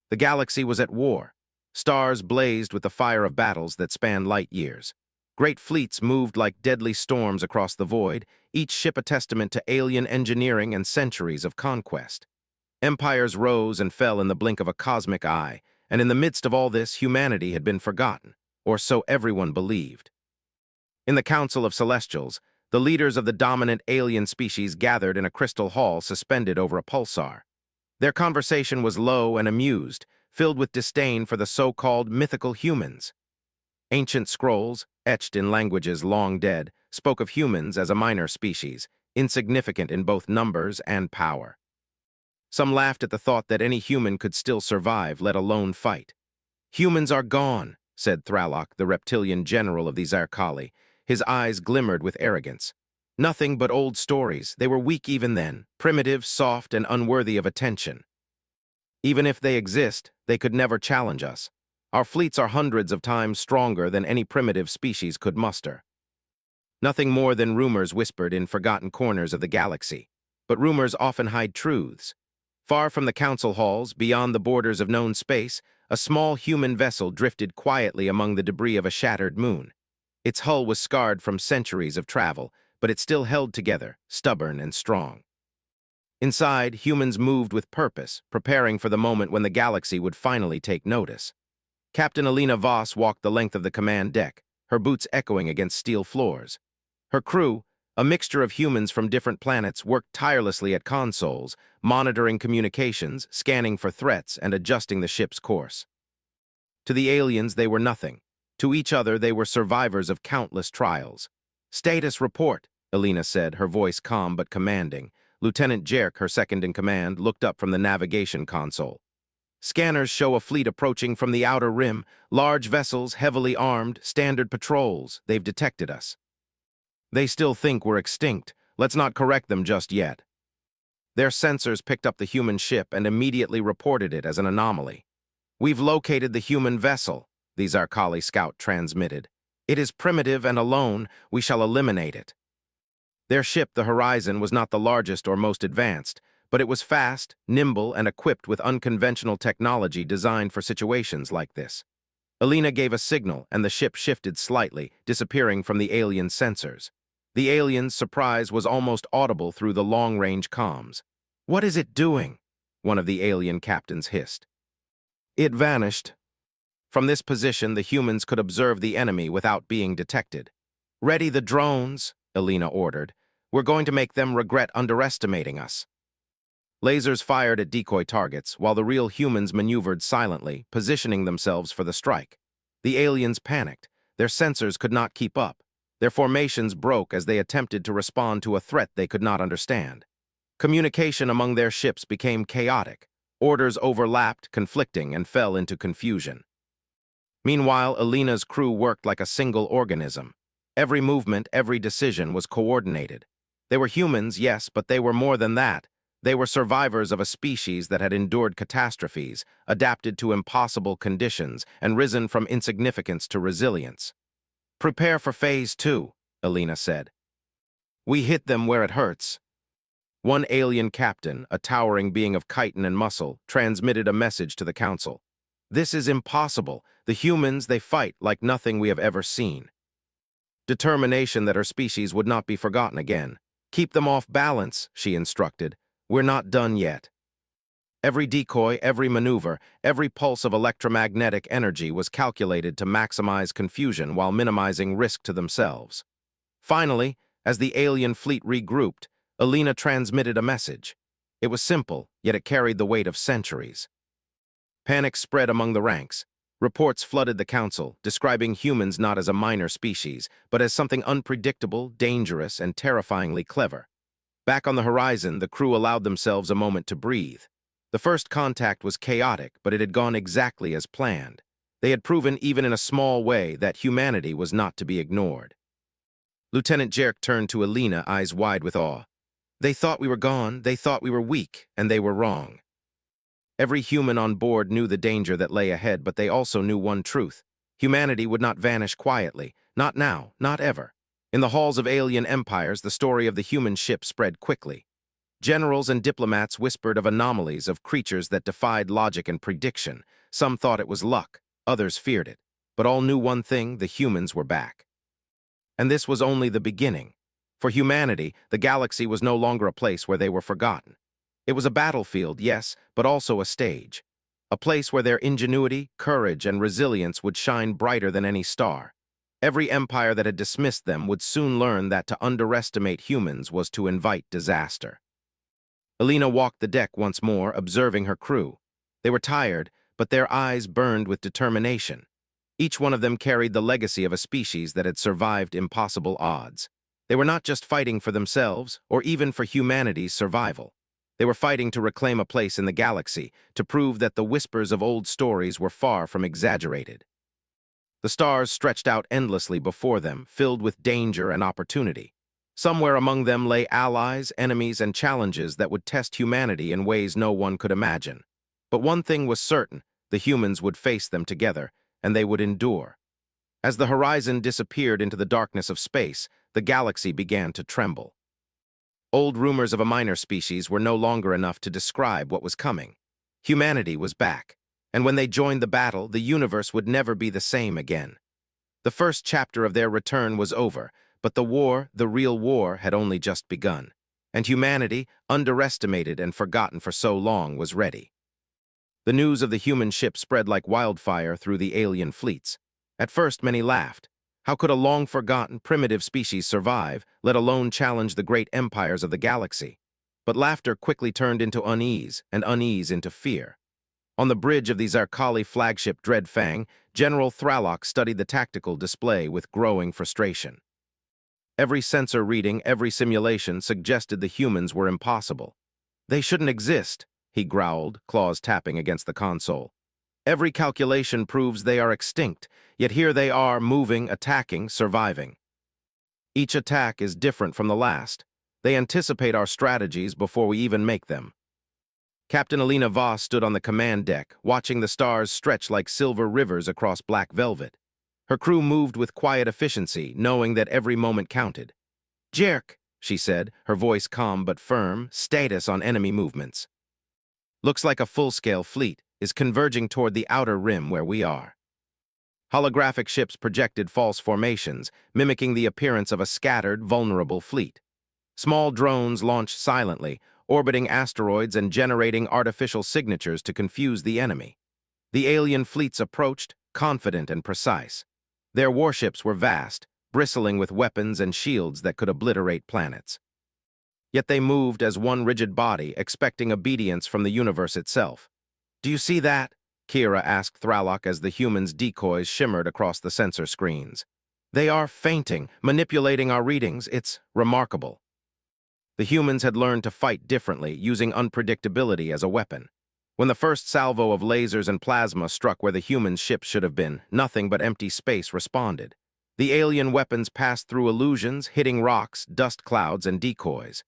The galaxy was at war. Stars blazed with the fire of battles that spanned light years. Great fleets moved like deadly storms across the void, each ship a testament to alien engineering and centuries of conquest. Empires rose and fell in the blink of a cosmic eye, and in the midst of all this, humanity had been forgotten, or so everyone believed. In the Council of Celestials, the leaders of the dominant alien species gathered in a crystal hall suspended over a pulsar. Their conversation was low and amused, filled with disdain for the so-called mythical humans. Ancient scrolls, etched in languages long dead, spoke of humans as a minor species, insignificant in both numbers and power. Some laughed at the thought that any human could still survive, let alone fight. "Humans are gone," said Thralok, the reptilian general of the Zarkali. His eyes glimmered with arrogance. "Nothing but old stories. They were weak even then, primitive, soft, and unworthy of attention. Even if they exist, they could never challenge us. Our fleets are hundreds of times stronger than any primitive species could muster." Nothing more than rumors whispered in forgotten corners of the galaxy. But rumors often hide truths. Far from the council halls, beyond the borders of known space, a small human vessel drifted quietly among the debris of a shattered moon. Its hull was scarred from centuries of travel, but it still held together, stubborn and strong. Inside, humans moved with purpose, preparing for the moment when the galaxy would finally take notice. Captain Alina Voss walked the length of the command deck, her boots echoing against steel floors. Her crew, a mixture of humans from different planets, worked tirelessly at consoles, monitoring communications, scanning for threats, and adjusting the ship's course. To the aliens, they were nothing. To each other, they were survivors of countless trials. "Status report," Alina said, her voice calm but commanding. Lieutenant Jerk, her second-in-command, looked up from the navigation console. "Scanners show a fleet approaching from the outer rim. Large vessels, heavily armed, standard patrols. They've detected us. They still think we're extinct. Let's not correct them just yet." Their sensors picked up the human ship and immediately reported it as an anomaly. "We've located the human vessel," the Zarkali scout transmitted. "It is primitive and alone. We shall eliminate it." Their ship, the Horizon, was not the largest or most advanced, but it was fast, nimble, and equipped with unconventional technology designed for situations like this. Alina gave a signal, and the ship shifted slightly, disappearing from the alien sensors. The alien's surprise was almost audible through the long-range comms. "What is it doing?" one of the alien captains hissed. "It vanished." From this position, the humans could observe the enemy without being detected. "Ready the drones," Alina ordered. "We're going to make them regret underestimating us." Lasers fired at decoy targets, while the real humans maneuvered silently, positioning themselves for the strike. The aliens panicked. Their sensors could not keep up. Their formations broke as they attempted to respond to a threat they could not understand. Communication among their ships became chaotic. Orders overlapped, conflicting, and fell into confusion. Meanwhile, Alina's crew worked like a single organism. Every movement, every decision was coordinated. They were humans, yes, but they were more than that. They were survivors of a species that had endured catastrophes, adapted to impossible conditions, and risen from insignificance to resilience. "Prepare for Phase 2, Alina said. "We hit them where it hurts." One alien captain, a towering being of chitin and muscle, transmitted a message to the council. "This is impossible. The humans, they fight like nothing we have ever seen." Determination that her species would not be forgotten again. "Keep them off balance," she instructed. "We're not done yet." Every decoy, every maneuver, every pulse of electromagnetic energy was calculated to maximize confusion while minimizing risk to themselves. Finally, as the alien fleet regrouped, Alina transmitted a message. It was simple, yet it carried the weight of centuries. Panic spread among the ranks. Reports flooded the council, describing humans not as a minor species, but as something unpredictable, dangerous, and terrifyingly clever. Back on the horizon, the crew allowed themselves a moment to breathe. The first contact was chaotic, but it had gone exactly as planned. They had proven, even in a small way, that humanity was not to be ignored. Lieutenant Jerk turned to Alina, eyes wide with awe. "They thought we were gone, they thought we were weak, and they were wrong." Every human on board knew the danger that lay ahead, but they also knew one truth. Humanity would not vanish quietly. Not now, not ever. In the halls of alien empires, the story of the human ship spread quickly. Generals and diplomats whispered of anomalies, of creatures that defied logic and prediction. Some thought it was luck, others feared it. But all knew one thing: the humans were back. And this was only the beginning. For humanity, the galaxy was no longer a place where they were forgotten. It was a battlefield, yes, but also a stage. A place where their ingenuity, courage, and resilience would shine brighter than any star. Every empire that had dismissed them would soon learn that to underestimate humans was to invite disaster. Alina walked the deck once more, observing her crew. They were tired, but their eyes burned with determination. Each one of them carried the legacy of a species that had survived impossible odds. They were not just fighting for themselves, or even for humanity's survival. They were fighting to reclaim a place in the galaxy, to prove that the whispers of old stories were far from exaggerated. The stars stretched out endlessly before them, filled with danger and opportunity. Somewhere among them lay allies, enemies, and challenges that would test humanity in ways no one could imagine. But one thing was certain: the humans would face them together, and they would endure. As the horizon disappeared into the darkness of space, the galaxy began to tremble. Old rumors of a minor species were no longer enough to describe what was coming. Humanity was back, and when they joined the battle, the universe would never be the same again. The first chapter of their return was over, but the war, the real war, had only just begun. And humanity, underestimated and forgotten for so long, was ready. The news of the human ship spread like wildfire through the alien fleets. At first, many laughed. How could a long-forgotten, primitive species survive, let alone challenge the great empires of the galaxy? But laughter quickly turned into unease, and unease into fear. On the bridge of the Zarkali flagship Dreadfang, General Thralok studied the tactical display with growing frustration. Every sensor reading, every simulation suggested the humans were impossible. "They shouldn't exist," he growled, claws tapping against the console. "Every calculation proves they are extinct, yet here they are, moving, attacking, surviving. Each attack is different from the last. They anticipate our strategies before we even make them." Captain Alina Voss stood on the command deck, watching the stars stretch like silver rivers across black velvet. Her crew moved with quiet efficiency, knowing that every moment counted. "Jerk," she said, her voice calm but firm, "status on enemy movements. Looks like a full-scale fleet is converging toward the outer rim where we are." Holographic ships projected false formations, mimicking the appearance of a scattered, vulnerable fleet. Small drones launched silently, orbiting asteroids and generating artificial signatures to confuse the enemy. The alien fleets approached, confident and precise. Their warships were vast, bristling with weapons and shields that could obliterate planets. Yet they moved as one rigid body, expecting obedience from the universe itself. "Do you see that?" Kira asked Thralok as the humans' decoys shimmered across the sensor screens. "They are feinting, manipulating our readings. It's remarkable." The humans had learned to fight differently, using unpredictability as a weapon. When the first salvo of lasers and plasma struck where the human ship should have been, nothing but empty space responded. The alien weapons passed through illusions, hitting rocks, dust clouds, and decoys.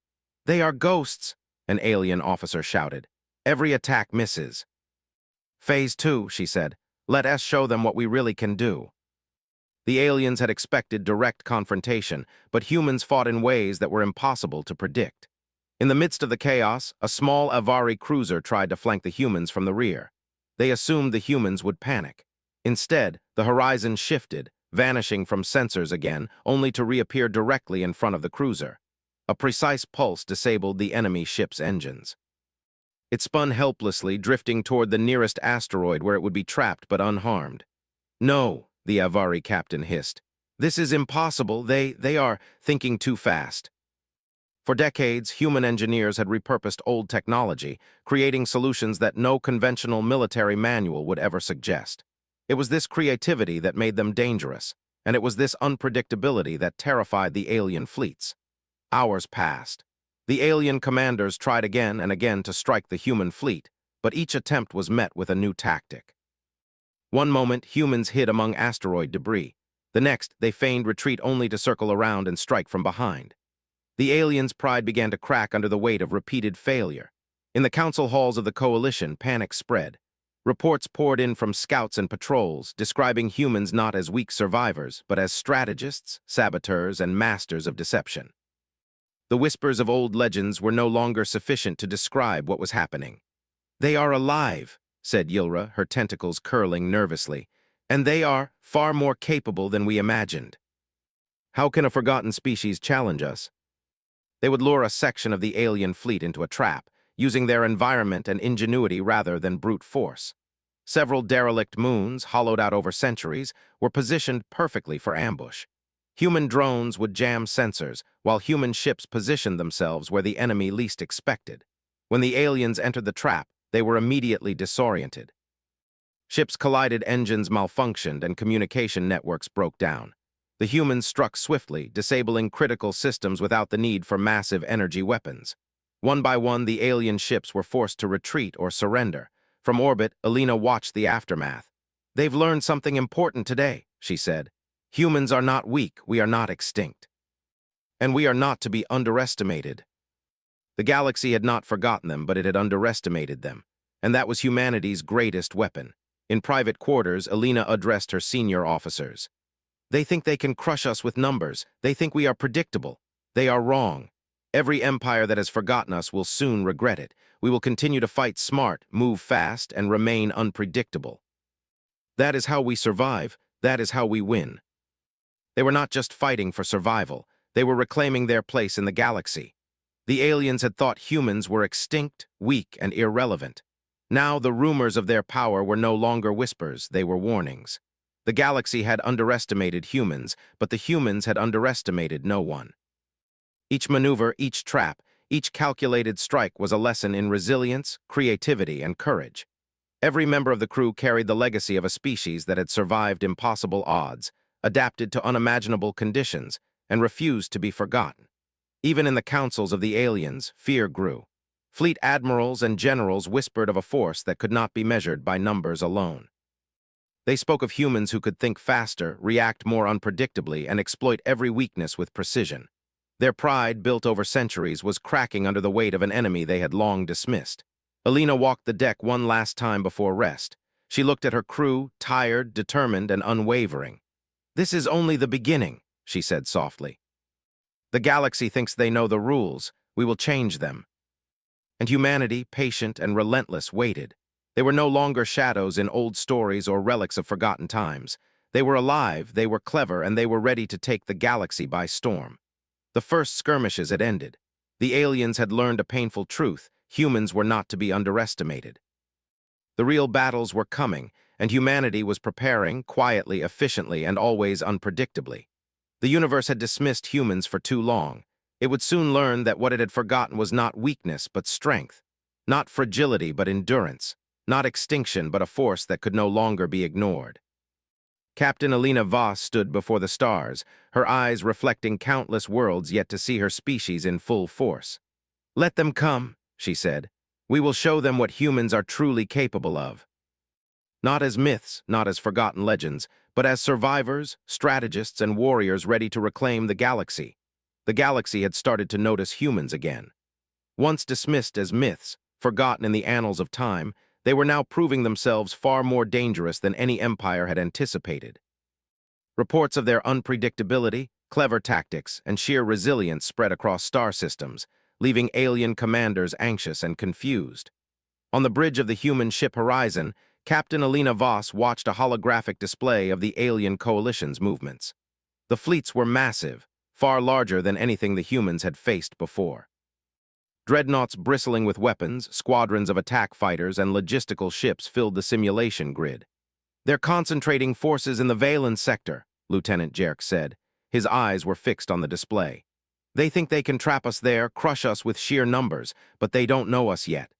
"They are ghosts," an alien officer shouted. "Every attack misses." "Phase 2, she said. "Let us show them what we really can do." The aliens had expected direct confrontation, but humans fought in ways that were impossible to predict. In the midst of the chaos, a small Avari cruiser tried to flank the humans from the rear. They assumed the humans would panic. Instead, the horizon shifted, vanishing from sensors again, only to reappear directly in front of the cruiser. A precise pulse disabled the enemy ship's engines. It spun helplessly, drifting toward the nearest asteroid where it would be trapped but unharmed. "No," the Avari captain hissed. "This is impossible. They are thinking too fast." For decades, human engineers had repurposed old technology, creating solutions that no conventional military manual would ever suggest. It was this creativity that made them dangerous, and it was this unpredictability that terrified the alien fleets. Hours passed. The alien commanders tried again and again to strike the human fleet, but each attempt was met with a new tactic. One moment, humans hid among asteroid debris. The next, they feigned retreat only to circle around and strike from behind. The aliens' pride began to crack under the weight of repeated failure. In the council halls of the coalition, panic spread. Reports poured in from scouts and patrols, describing humans not as weak survivors, but as strategists, saboteurs, and masters of deception. The whispers of old legends were no longer sufficient to describe what was happening. "They are alive," said Ylra, her tentacles curling nervously, "and they are far more capable than we imagined. How can a forgotten species challenge us?" They would lure a section of the alien fleet into a trap, using their environment and ingenuity rather than brute force. Several derelict moons, hollowed out over centuries, were positioned perfectly for ambush. Human drones would jam sensors, while human ships positioned themselves where the enemy least expected. When the aliens entered the trap, they were immediately disoriented. Ships collided, engines malfunctioned, and communication networks broke down. The humans struck swiftly, disabling critical systems without the need for massive energy weapons. One by one, the alien ships were forced to retreat or surrender. From orbit, Alina watched the aftermath. "They've learned something important today," she said. "Humans are not weak, we are not extinct. And we are not to be underestimated." The galaxy had not forgotten them, but it had underestimated them. And that was humanity's greatest weapon. In private quarters, Alina addressed her senior officers. "They think they can crush us with numbers. They think we are predictable. They are wrong. Every empire that has forgotten us will soon regret it. We will continue to fight smart, move fast, and remain unpredictable. That is how we survive. That is how we win." They were not just fighting for survival. They were reclaiming their place in the galaxy. The aliens had thought humans were extinct, weak, and irrelevant. Now the rumors of their power were no longer whispers, they were warnings. The galaxy had underestimated humans, but the humans had underestimated no one. Each maneuver, each trap, each calculated strike was a lesson in resilience, creativity, and courage. Every member of the crew carried the legacy of a species that had survived impossible odds, adapted to unimaginable conditions, and refused to be forgotten. Even in the councils of the aliens, fear grew. Fleet admirals and generals whispered of a force that could not be measured by numbers alone. They spoke of humans who could think faster, react more unpredictably, and exploit every weakness with precision. Their pride, built over centuries, was cracking under the weight of an enemy they had long dismissed. Alina walked the deck one last time before rest. She looked at her crew, tired, determined, and unwavering. "This is only the beginning," she said softly. "The galaxy thinks they know the rules. We will change them." And humanity, patient and relentless, waited. They were no longer shadows in old stories or relics of forgotten times. They were alive, they were clever, and they were ready to take the galaxy by storm. The first skirmishes had ended. The aliens had learned a painful truth: humans were not to be underestimated. The real battles were coming, and humanity was preparing, quietly, efficiently, and always unpredictably. The universe had dismissed humans for too long. It would soon learn that what it had forgotten was not weakness, but strength. Not fragility, but endurance. Not extinction, but a force that could no longer be ignored. Captain Alina Voss stood before the stars, her eyes reflecting countless worlds yet to see her species in full force. "Let them come," she said. "We will show them what humans are truly capable of." Not as myths, not as forgotten legends, but as survivors, strategists, and warriors ready to reclaim the galaxy. The galaxy had started to notice humans again. Once dismissed as myths, forgotten in the annals of time, they were now proving themselves far more dangerous than any empire had anticipated. Reports of their unpredictability, clever tactics, and sheer resilience spread across star systems, leaving alien commanders anxious and confused. On the bridge of the human ship Horizon, Captain Alina Voss watched a holographic display of the alien coalition's movements. The fleets were massive, far larger than anything the humans had faced before. Dreadnoughts bristling with weapons, squadrons of attack fighters, and logistical ships filled the simulation grid. "They're concentrating forces in the Valen sector," Lieutenant Jerk said. His eyes were fixed on the display. "They think they can trap us there, crush us with sheer numbers, but they don't know us yet.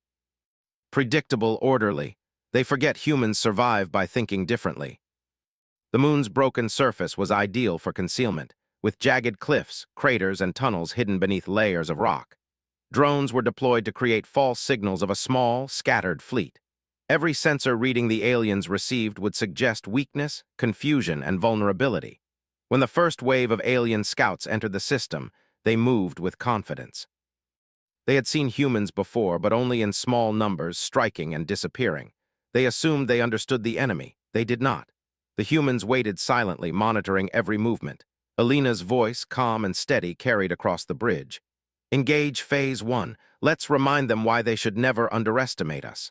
Predictable, orderly. They forget humans survive by thinking differently." The moon's broken surface was ideal for concealment, with jagged cliffs, craters, and tunnels hidden beneath layers of rock. Drones were deployed to create false signals of a small, scattered fleet. Every sensor reading the aliens received would suggest weakness, confusion, and vulnerability. When the first wave of alien scouts entered the system, they moved with confidence. They had seen humans before, but only in small numbers, striking and disappearing. They assumed they understood the enemy. They did not. The humans waited silently, monitoring every movement. Alina's voice, calm and steady, carried across the bridge. Engage Phase 1. Let's remind them why they should never underestimate us.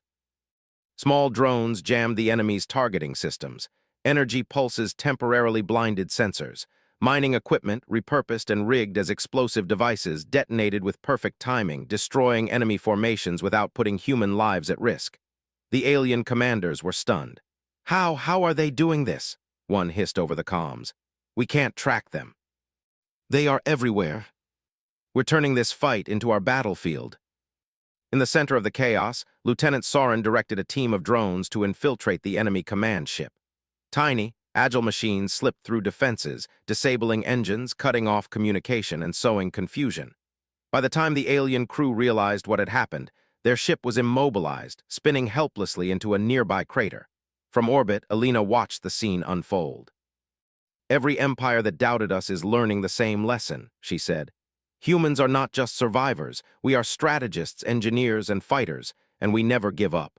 Small drones jammed the enemy's targeting systems. Energy pulses temporarily blinded sensors. Mining equipment, repurposed and rigged as explosive devices, detonated with perfect timing, destroying enemy formations without putting human lives at risk. The alien commanders were stunned. How are they doing this? One hissed over the comms. We can't track them. They are everywhere. We're turning this fight into our battlefield. In the center of the chaos, Lieutenant Soren directed a team of drones to infiltrate the enemy command ship. Tiny, agile machines slipped through defenses, disabling engines, cutting off communication, and sowing confusion. By the time the alien crew realized what had happened, their ship was immobilized, spinning helplessly into a nearby crater. From orbit, Alina watched the scene unfold. Every empire that doubted us is learning the same lesson, she said. Humans are not just survivors, we are strategists, engineers, and fighters, and we never give up.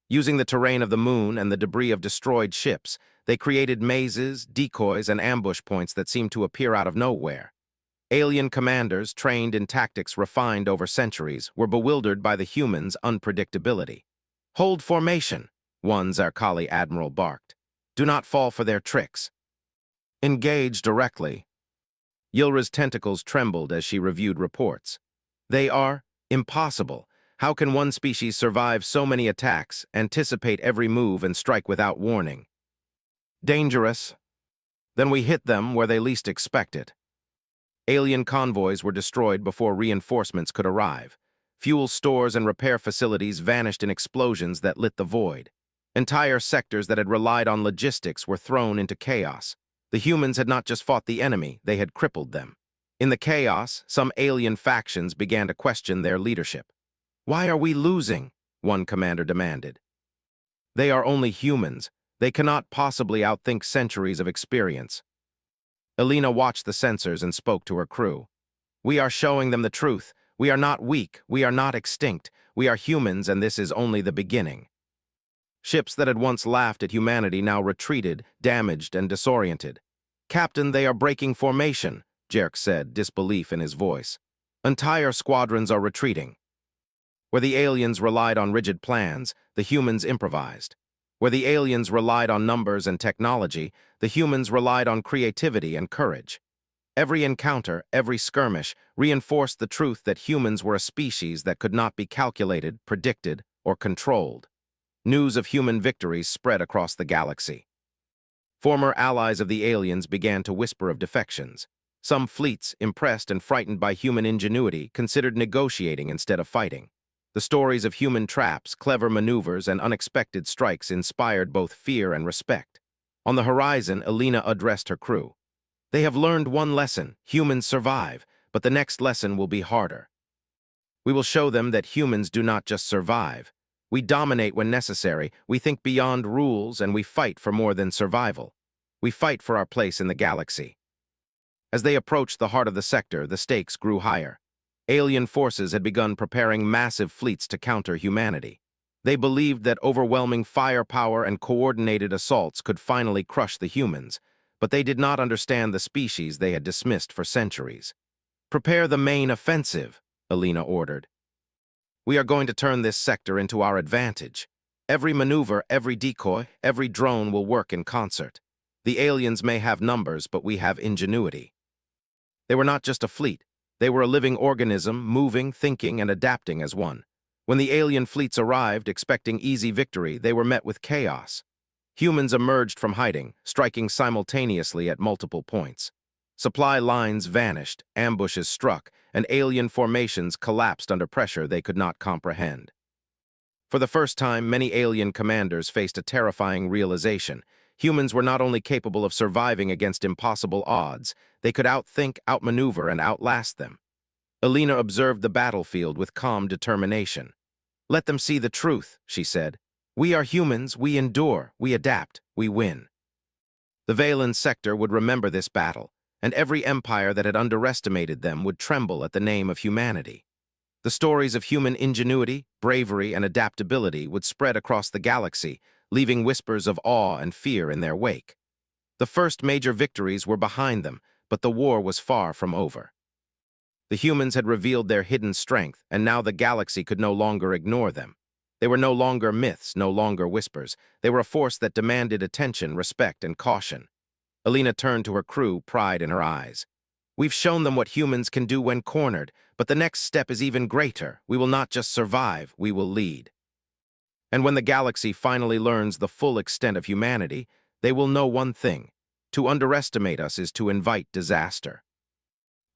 Using the terrain of the moon and the debris of destroyed ships, they created mazes, decoys, and ambush points that seemed to appear out of nowhere. Alien commanders, trained in tactics refined over centuries, were bewildered by the humans' unpredictability. Hold formation, one Zarkali admiral barked. Do not fall for their tricks. Engage directly. Ylra's tentacles trembled as she reviewed reports. They are impossible. How can one species survive so many attacks, anticipate every move, and strike without warning? Dangerous. Then we hit them where they least expect it. Alien convoys were destroyed before reinforcements could arrive. Fuel stores and repair facilities vanished in explosions that lit the void. Entire sectors that had relied on logistics were thrown into chaos. The humans had not just fought the enemy, they had crippled them. In the chaos, some alien factions began to question their leadership. Why are we losing? One commander demanded. They are only humans. They cannot possibly outthink centuries of experience. Alina watched the sensors and spoke to her crew. We are showing them the truth. We are not weak. We are not extinct. We are humans, and this is only the beginning. Ships that had once laughed at humanity now retreated, damaged and disoriented. Captain, they are breaking formation, Jerk said, disbelief in his voice. Entire squadrons are retreating. Where the aliens relied on rigid plans, the humans improvised. Where the aliens relied on numbers and technology, the humans relied on creativity and courage. Every encounter, every skirmish, reinforced the truth that humans were a species that could not be calculated, predicted, or controlled. News of human victories spread across the galaxy. Former allies of the aliens began to whisper of defections. Some fleets, impressed and frightened by human ingenuity, considered negotiating instead of fighting. The stories of human traps, clever maneuvers, and unexpected strikes inspired both fear and respect. On the horizon, Alina addressed her crew. They have learned one lesson: humans survive, but the next lesson will be harder. We will show them that humans do not just survive. We dominate when necessary, we think beyond rules, and we fight for more than survival. We fight for our place in the galaxy. As they approached the heart of the sector, the stakes grew higher. Alien forces had begun preparing massive fleets to counter humanity. They believed that overwhelming firepower and coordinated assaults could finally crush the humans, but they did not understand the species they had dismissed for centuries. Prepare the main offensive, Alina ordered. We are going to turn this sector into our advantage. Every maneuver, every decoy, every drone will work in concert. The aliens may have numbers, but we have ingenuity. They were not just a fleet. They were a living organism, moving, thinking, and adapting as one. When the alien fleets arrived, expecting easy victory, they were met with chaos. Humans emerged from hiding, striking simultaneously at multiple points. Supply lines vanished, ambushes struck, and alien formations collapsed under pressure they could not comprehend. For the first time, many alien commanders faced a terrifying realization. Humans were not only capable of surviving against impossible odds, they could outthink, outmaneuver, and outlast them. Alina observed the battlefield with calm determination. Let them see the truth, she said. We are humans, we endure, we adapt, we win. The Valen sector would remember this battle, and every empire that had underestimated them would tremble at the name of humanity. The stories of human ingenuity, bravery, and adaptability would spread across the galaxy, leaving whispers of awe and fear in their wake. The first major victories were behind them, but the war was far from over. The humans had revealed their hidden strength, and now the galaxy could no longer ignore them. They were no longer myths, no longer whispers. They were a force that demanded attention, respect, and caution. Alina turned to her crew, pride in her eyes. We've shown them what humans can do when cornered, but the next step is even greater. We will not just survive, we will lead. And when the galaxy finally learns the full extent of humanity, they will know one thing: to underestimate us is to invite disaster.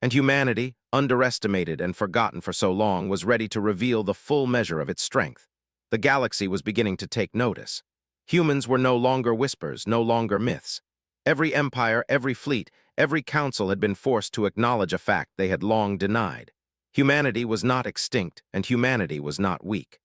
And humanity, underestimated and forgotten for so long, was ready to reveal the full measure of its strength. The galaxy was beginning to take notice. Humans were no longer whispers, no longer myths. Every empire, every fleet, every council had been forced to acknowledge a fact they had long denied. Humanity was not extinct, and humanity was not weak.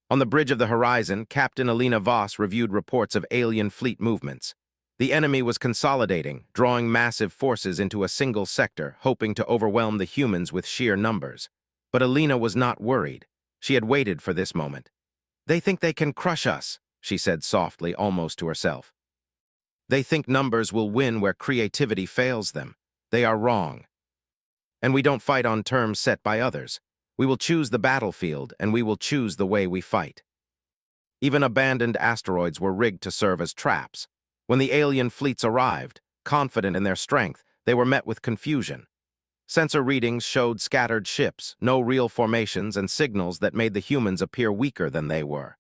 On the bridge of the horizon, Captain Alina Voss reviewed reports of alien fleet movements. The enemy was consolidating, drawing massive forces into a single sector, hoping to overwhelm the humans with sheer numbers. But Alina was not worried. She had waited for this moment. "They think they can crush us," she said softly, almost to herself. "They think numbers will win where creativity fails them. They are wrong. And we don't fight on terms set by others. We will choose the battlefield, and we will choose the way we fight." Even abandoned asteroids were rigged to serve as traps. When the alien fleets arrived, confident in their strength, they were met with confusion. Sensor readings showed scattered ships, no real formations, and signals that made the humans appear weaker than they were.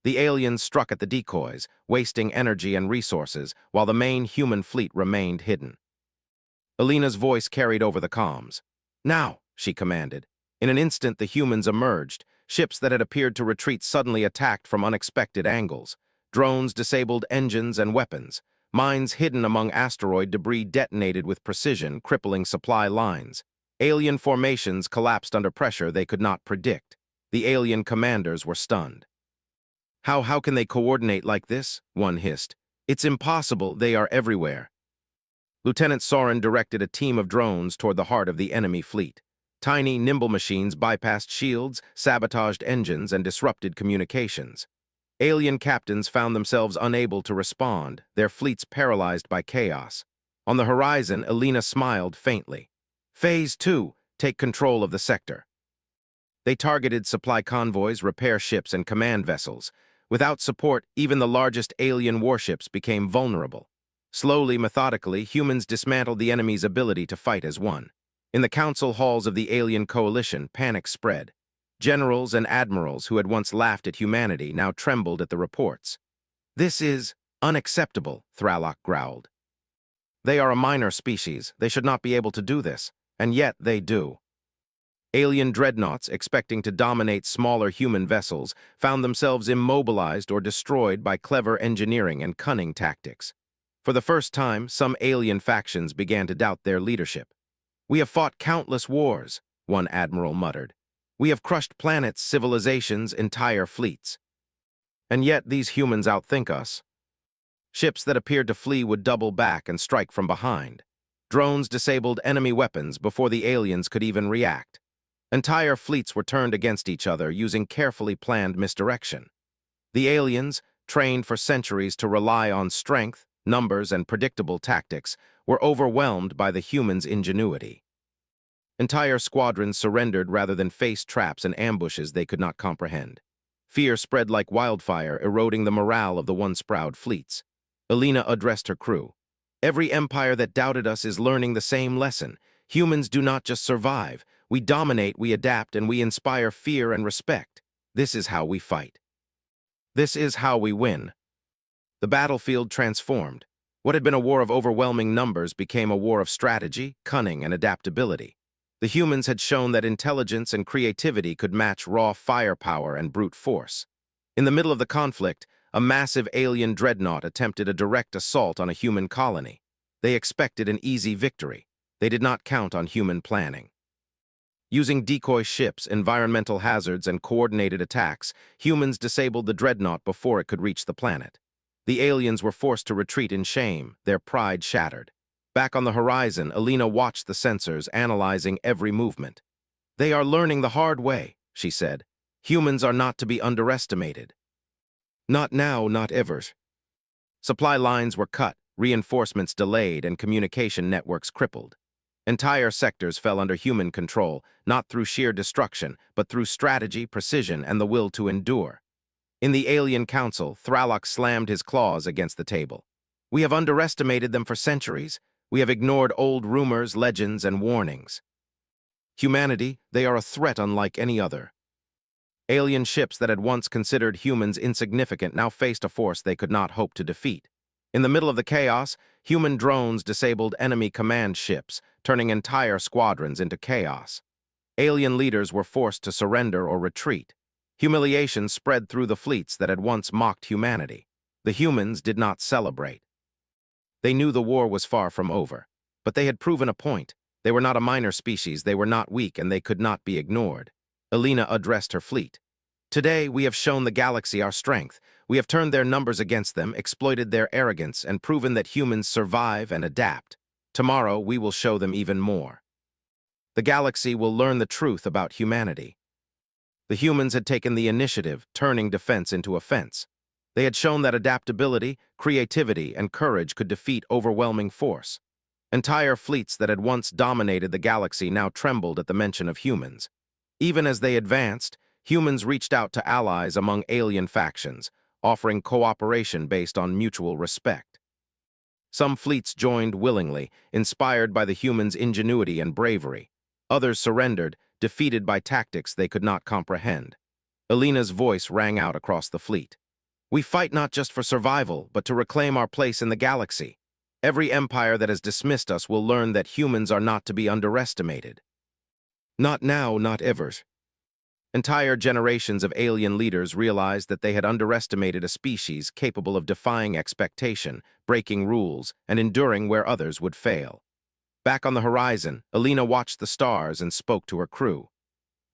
The aliens struck at the decoys, wasting energy and resources, while the main human fleet remained hidden. Alina's voice carried over the comms. "Now," she commanded. In an instant, the humans emerged. Ships that had appeared to retreat suddenly attacked from unexpected angles. Drones disabled engines and weapons. Mines hidden among asteroid debris detonated with precision, crippling supply lines. Alien formations collapsed under pressure they could not predict. The alien commanders were stunned. How can they coordinate like this?" one hissed. "It's impossible, they are everywhere." Lieutenant Soren directed a team of drones toward the heart of the enemy fleet. Tiny, nimble machines bypassed shields, sabotaged engines, and disrupted communications. Alien captains found themselves unable to respond, their fleets paralyzed by chaos. On the horizon, Alina smiled faintly. "Phase 2, take control of the sector." They targeted supply convoys, repair ships, and command vessels. Without support, even the largest alien warships became vulnerable. Slowly, methodically, humans dismantled the enemy's ability to fight as one. In the council halls of the alien coalition, panic spread. Generals and admirals who had once laughed at humanity now trembled at the reports. "This is unacceptable," Thralok growled. "They are a minor species. They should not be able to do this. And yet they do." Alien dreadnoughts, expecting to dominate smaller human vessels, found themselves immobilized or destroyed by clever engineering and cunning tactics. For the first time, some alien factions began to doubt their leadership. "We have fought countless wars," one admiral muttered. "We have crushed planets, civilizations, entire fleets. And yet these humans outthink us." Ships that appeared to flee would double back and strike from behind. Drones disabled enemy weapons before the aliens could even react. Entire fleets were turned against each other using carefully planned misdirection. The aliens, trained for centuries to rely on strength, numbers, and predictable tactics, were overwhelmed by the humans' ingenuity. Entire squadrons surrendered rather than face traps and ambushes they could not comprehend. Fear spread like wildfire, eroding the morale of the once proud fleets. Alina addressed her crew. "Every empire that doubted us is learning the same lesson. Humans do not just survive. We dominate, we adapt, and we inspire fear and respect. This is how we fight. This is how we win." The battlefield transformed. What had been a war of overwhelming numbers became a war of strategy, cunning, and adaptability. The humans had shown that intelligence and creativity could match raw firepower and brute force. In the middle of the conflict, a massive alien dreadnought attempted a direct assault on a human colony. They expected an easy victory. They did not count on human planning. Using decoy ships, environmental hazards, and coordinated attacks, humans disabled the dreadnought before it could reach the planet. The aliens were forced to retreat in shame, their pride shattered. Back on the horizon, Alina watched the sensors, analyzing every movement. "They are learning the hard way," she said. "Humans are not to be underestimated. Not now, not ever." Supply lines were cut, reinforcements delayed, and communication networks crippled. Entire sectors fell under human control, not through sheer destruction, but through strategy, precision, and the will to endure. In the Alien Council, Thraloc slammed his claws against the table. We have underestimated them for centuries. We have ignored old rumors, legends, and warnings. Humanity, they are a threat unlike any other. Alien ships that had once considered humans insignificant now faced a force they could not hope to defeat. In the middle of the chaos, human drones disabled enemy command ships, turning entire squadrons into chaos. Alien leaders were forced to surrender or retreat. Humiliation spread through the fleets that had once mocked humanity. The humans did not celebrate. They knew the war was far from over, but they had proven a point. They were not a minor species, they were not weak, and they could not be ignored. Elena addressed her fleet. Today, we have shown the galaxy our strength. We have turned their numbers against them, exploited their arrogance, and proven that humans survive and adapt. Tomorrow, we will show them even more. The galaxy will learn the truth about humanity. The humans had taken the initiative, turning defense into offense. They had shown that adaptability, creativity, and courage could defeat overwhelming force. Entire fleets that had once dominated the galaxy now trembled at the mention of humans. Even as they advanced, humans reached out to allies among alien factions, offering cooperation based on mutual respect. Some fleets joined willingly, inspired by the humans' ingenuity and bravery. Others surrendered, defeated by tactics they could not comprehend. Elena's voice rang out across the fleet. We fight not just for survival, but to reclaim our place in the galaxy. Every empire that has dismissed us will learn that humans are not to be underestimated. Not now, not ever. Entire generations of alien leaders realized that they had underestimated a species capable of defying expectation, breaking rules, and enduring where others would fail. Back on the horizon, Elena watched the stars and spoke to her crew.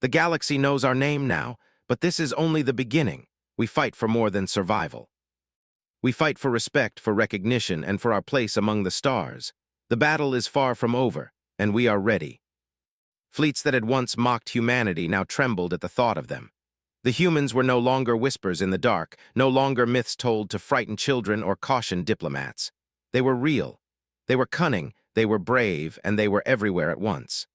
The galaxy knows our name now, but this is only the beginning. We fight for more than survival. We fight for respect, for recognition, and for our place among the stars. The battle is far from over, and we are ready. Fleets that had once mocked humanity now trembled at the thought of them. The humans were no longer whispers in the dark, no longer myths told to frighten children or caution diplomats. They were real. They were cunning, they were brave, and they were everywhere at once.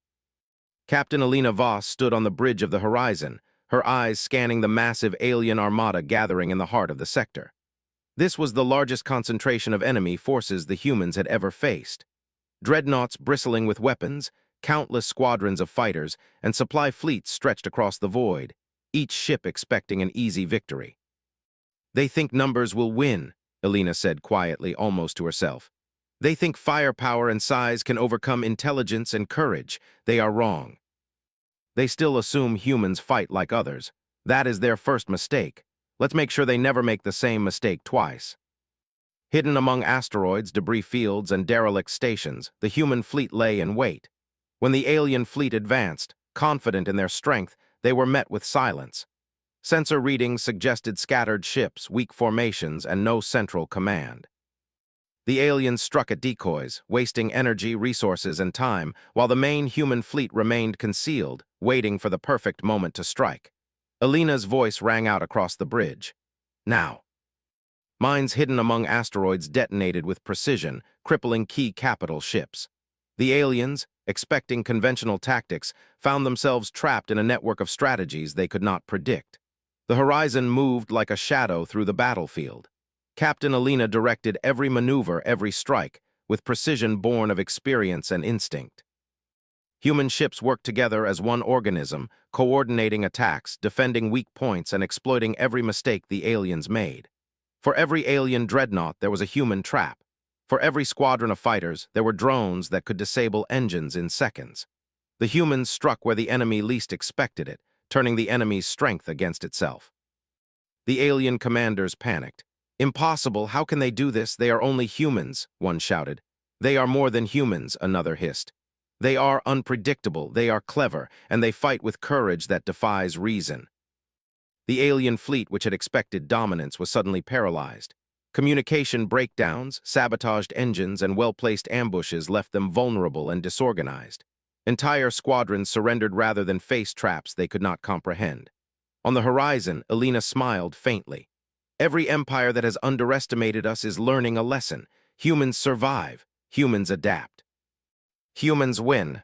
Captain Elena Voss stood on the bridge of the horizon, her eyes scanning the massive alien armada gathering in the heart of the sector. This was the largest concentration of enemy forces the humans had ever faced. Dreadnoughts bristling with weapons, countless squadrons of fighters, and supply fleets stretched across the void, each ship expecting an easy victory. They think numbers will win, Elena said quietly, almost to herself. They think firepower and size can overcome intelligence and courage. They are wrong. They still assume humans fight like others. That is their first mistake. Let's make sure they never make the same mistake twice. Hidden among asteroids, debris fields, and derelict stations, the human fleet lay in wait. When the alien fleet advanced, confident in their strength, they were met with silence. Sensor readings suggested scattered ships, weak formations, and no central command. The aliens struck at decoys, wasting energy, resources, and time, while the main human fleet remained concealed, waiting for the perfect moment to strike. Elena's voice rang out across the bridge. Now. Mines hidden among asteroids detonated with precision, crippling key capital ships. The aliens, expecting conventional tactics, found themselves trapped in a network of strategies they could not predict. The horizon moved like a shadow through the battlefield. Captain Elena directed every maneuver, every strike, with precision born of experience and instinct. Human ships worked together as one organism, coordinating attacks, defending weak points, and exploiting every mistake the aliens made. For every alien dreadnought, there was a human trap. For every squadron of fighters, there were drones that could disable engines in seconds. The humans struck where the enemy least expected it, turning the enemy's strength against itself. The alien commanders panicked. Impossible, how can they do this? They are only humans, one shouted. They are more than humans, another hissed. They are unpredictable, they are clever, and they fight with courage that defies reason. The alien fleet, which had expected dominance, was suddenly paralyzed. Communication breakdowns, sabotaged engines, and well-placed ambushes left them vulnerable and disorganized. Entire squadrons surrendered rather than face traps they could not comprehend. On the horizon, Elena smiled faintly. Every empire that has underestimated us is learning a lesson. Humans survive. Humans adapt. Humans win.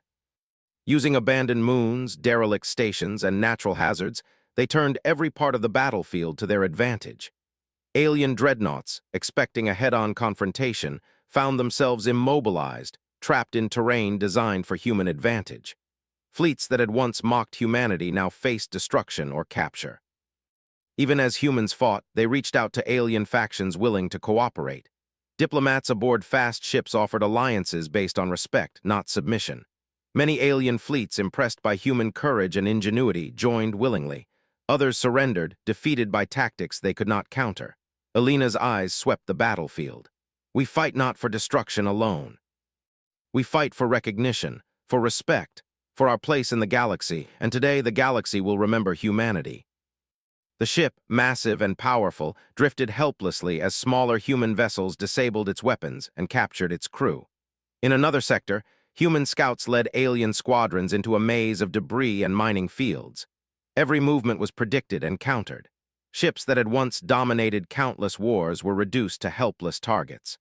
Using abandoned moons, derelict stations, and natural hazards, they turned every part of the battlefield to their advantage. Alien dreadnoughts, expecting a head-on confrontation, found themselves immobilized, trapped in terrain designed for human advantage. Fleets that had once mocked humanity now faced destruction or capture. Even as humans fought, they reached out to alien factions willing to cooperate. Diplomats aboard fast ships offered alliances based on respect, not submission. Many alien fleets, impressed by human courage and ingenuity, joined willingly. Others surrendered, defeated by tactics they could not counter. Alina's eyes swept the battlefield. We fight not for destruction alone. We fight for recognition, for respect, for our place in the galaxy, and today the galaxy will remember humanity. The ship, massive and powerful, drifted helplessly as smaller human vessels disabled its weapons and captured its crew. In another sector, human scouts led alien squadrons into a maze of debris and mining fields. Every movement was predicted and countered. Ships that had once dominated countless wars were reduced to helpless targets.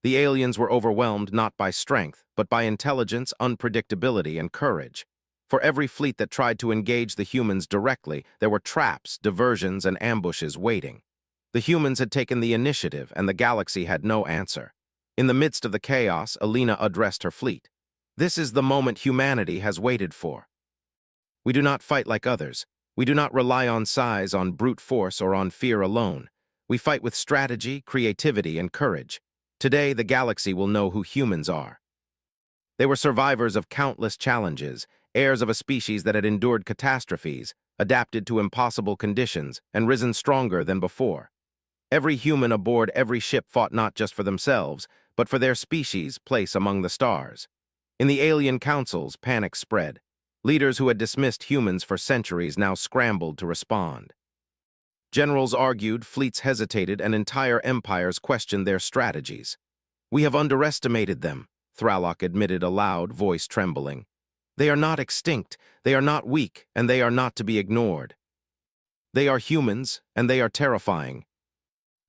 The aliens were overwhelmed not by strength, but by intelligence, unpredictability, and courage. For every fleet that tried to engage the humans directly, there were traps, diversions, and ambushes waiting. The humans had taken the initiative, and the galaxy had no answer. In the midst of the chaos, Alina addressed her fleet. This is the moment humanity has waited for. We do not fight like others. We do not rely on size, on brute force, or on fear alone. We fight with strategy, creativity, and courage. Today, the galaxy will know who humans are. They were survivors of countless challenges, heirs of a species that had endured catastrophes, adapted to impossible conditions, and risen stronger than before. Every human aboard every ship fought not just for themselves, but for their species' place among the stars. In the alien councils, panic spread. Leaders who had dismissed humans for centuries now scrambled to respond. Generals argued, fleets hesitated, and entire empires questioned their strategies. We have underestimated them, Thralok admitted aloud, voice trembling. They are not extinct, they are not weak, and they are not to be ignored. They are humans, and they are terrifying.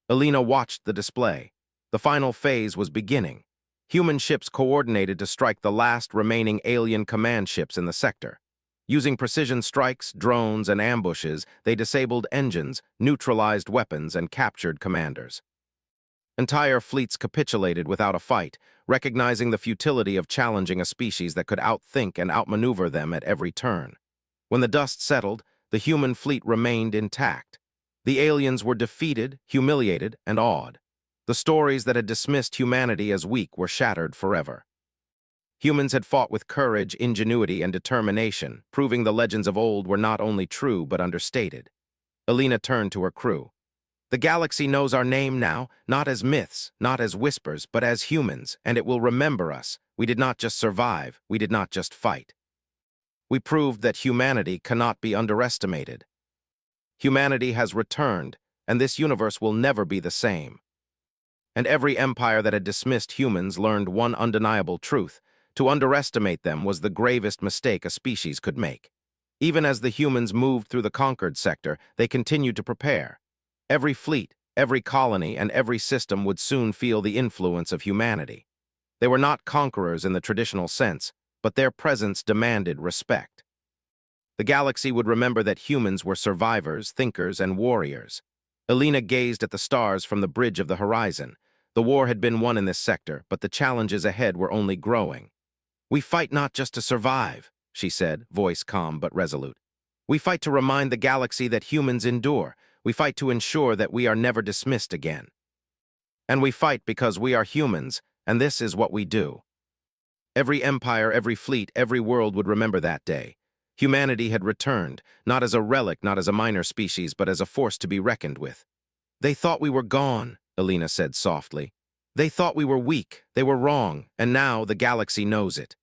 Alina watched the display. The final phase was beginning. Human ships coordinated to strike the last remaining alien command ships in the sector. Using precision strikes, drones, and ambushes, they disabled engines, neutralized weapons, and captured commanders. Entire fleets capitulated without a fight, recognizing the futility of challenging a species that could outthink and outmaneuver them at every turn. When the dust settled, the human fleet remained intact. The aliens were defeated, humiliated, and awed. The stories that had dismissed humanity as weak were shattered forever. Humans had fought with courage, ingenuity, and determination, proving the legends of old were not only true but understated. Alina turned to her crew. The galaxy knows our name now, not as myths, not as whispers, but as humans, and it will remember us. We did not just survive, we did not just fight. We proved that humanity cannot be underestimated. Humanity has returned, and this universe will never be the same. And every empire that had dismissed humans learned one undeniable truth. To underestimate them was the gravest mistake a species could make. Even as the humans moved through the conquered sector, they continued to prepare. Every fleet, every colony, and every system would soon feel the influence of humanity. They were not conquerors in the traditional sense, but their presence demanded respect. The galaxy would remember that humans were survivors, thinkers, and warriors. Alina gazed at the stars from the bridge of the horizon. The war had been won in this sector, but the challenges ahead were only growing. We fight not just to survive, she said, voice calm but resolute. We fight to remind the galaxy that humans endure. We fight to ensure that we are never dismissed again. And we fight because we are humans, and this is what we do. Every empire, every fleet, every world would remember that day. Humanity had returned, not as a relic, not as a minor species, but as a force to be reckoned with. They thought we were gone, Alina said softly. They thought we were weak, they were wrong, and now the galaxy knows it.